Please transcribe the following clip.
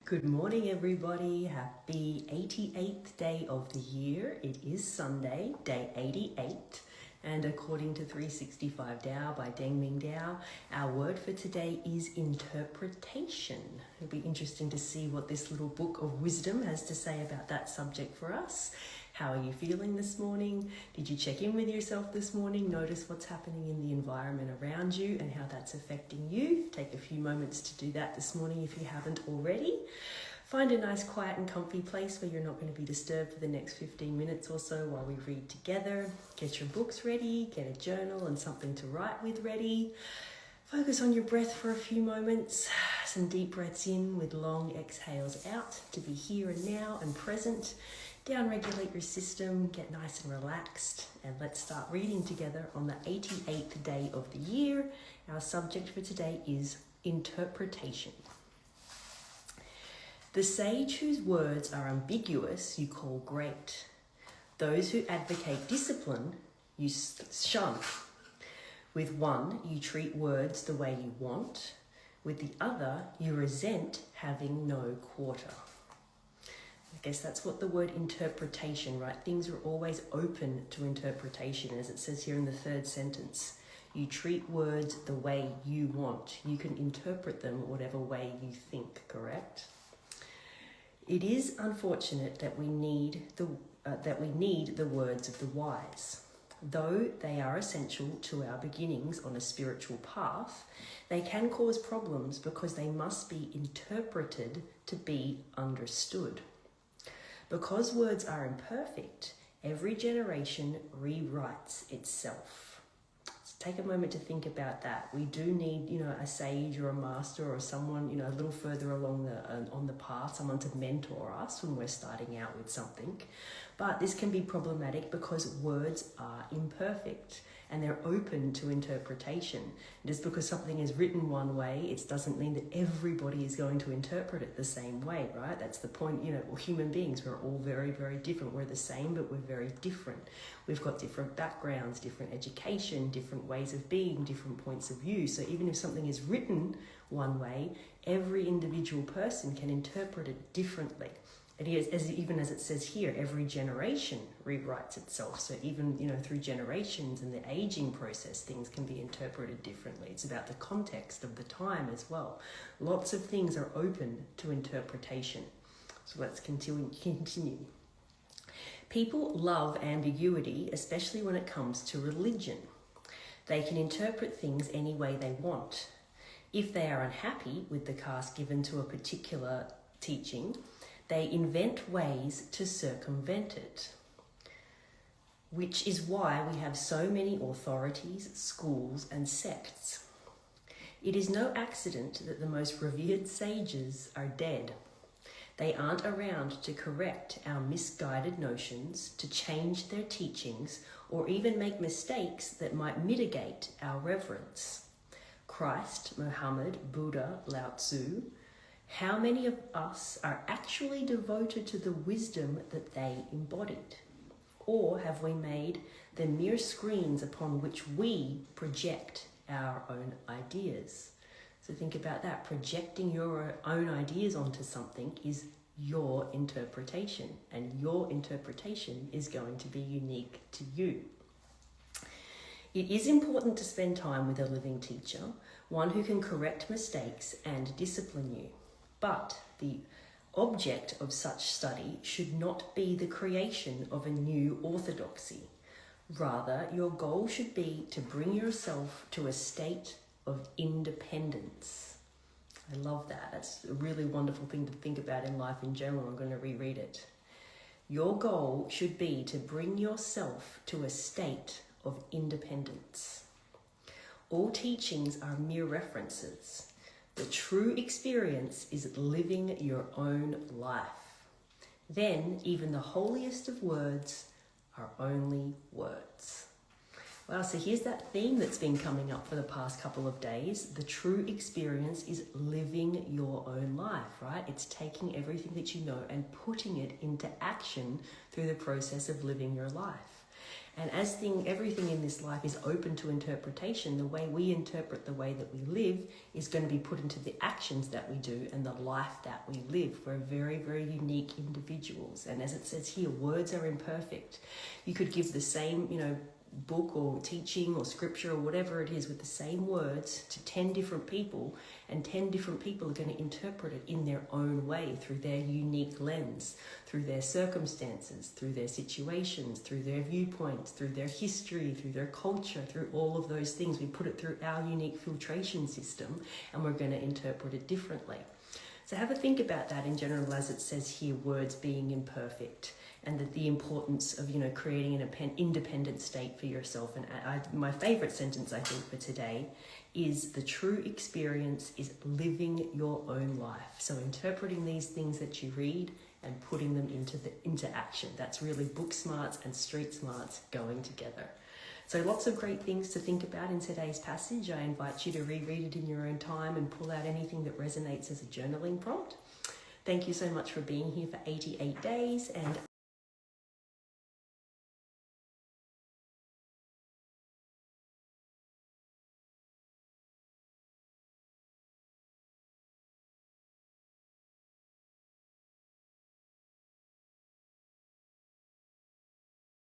Good morning, everybody. Happy 88th day of the year. It is Sunday, day 88. And according to 365 Tao by Deng Ming Tao, our word for today is interpretation. It'll be interesting to see what this little book of wisdom has to say about that subject for us. How are you feeling this morning? Did you check in with yourself this morning? Notice what's happening in the environment around you and how that's affecting you. Take a few moments to do that this morning if you haven't already. Find a nice, quiet and comfy place where you're not going to be disturbed for the next 15 minutes or so while we read together. Get your books ready, get a journal and something to write with ready. Focus on your breath for a few moments. Some deep breaths in with long exhales out to be here and now and present. Down-regulate your system, get nice and relaxed, and let's start reading together on the 88th day of the year. Our subject for today is interpretation. The sage whose words are ambiguous you call great. Those who advocate discipline you shun. With one you treat words the way you want. With the other you resent having no quarter. I guess that's what the word interpretation, right? Things are always open to interpretation, as it says here in the third sentence. You treat words the way you want. You can interpret them whatever way you think, correct? It is unfortunate that we need the words of the wise. Though they are essential to our beginnings on a spiritual path, they can cause problems because they must be interpreted to be understood. Because words are imperfect, every generation rewrites itself. So take a moment to think about that. We do need, a sage or a master or someone, a little further along on the path, someone to mentor us when we're starting out with something. But this can be problematic because words are imperfect and they're open to interpretation. Just because something is written one way, it doesn't mean that everybody is going to interpret it the same way, right? That's the point, human beings, we're all very, very different. We're the same, but we're very different. We've got different backgrounds, different education, different ways of being, different points of view. So even if something is written one way, every individual person can interpret it differently. It is, even as it says here, every generation rewrites itself. So even, through generations and the aging process, things can be interpreted differently. It's about the context of the time as well. Lots of things are open to interpretation. So let's continue. People love ambiguity, especially when it comes to religion. They can interpret things any way they want. If they are unhappy with the cast given to a particular teaching, they invent ways to circumvent it, which is why we have so many authorities, schools, and sects. It is no accident that the most revered sages are dead. They aren't around to correct our misguided notions, to change their teachings, or even make mistakes that might mitigate our reverence. Christ, Muhammad, Buddha, Lao Tzu, how many of us are actually devoted to the wisdom that they embodied? Or have we made them mere screens upon which we project our own ideas? So think about that. Projecting your own ideas onto something is your interpretation, and your interpretation is going to be unique to you. It is important to spend time with a living teacher, one who can correct mistakes and discipline you. But the object of such study should not be the creation of a new orthodoxy. Rather, your goal should be to bring yourself to a state of independence. I love that. That's a really wonderful thing to think about in life in general. I'm going to reread it. Your goal should be to bring yourself to a state of independence. All teachings are mere references. The true experience is living your own life. Then even the holiest of words are only words. Wow, so here's that theme that's been coming up for the past couple of days. The true experience is living your own life, right? It's taking everything that you know and putting it into action through the process of living your life. And as everything in this life is open to interpretation, the way we interpret the way that we live is going to be put into the actions that we do and the life that we live. We're very, very unique individuals. And as it says here, words are imperfect. You could give the same, book or teaching or scripture or whatever it is with the same words to 10 different people, and 10 different people are going to interpret it in their own way, through their unique lens, through their circumstances, through their situations, through their viewpoints, through their history, through their culture, through all of those things. We put it through our unique filtration system, and we're going to interpret it differently. So have a think about that in general, as it says here, words being imperfect, and that the importance of, creating an independent state for yourself. And my favorite sentence, I think, for today is, the true experience is living your own life. So interpreting these things that you read and putting them into action. That's really book smarts and street smarts going together. So lots of great things to think about in today's passage. I invite you to reread it in your own time and pull out anything that resonates as a journaling prompt. Thank you so much for being here for 88 days, and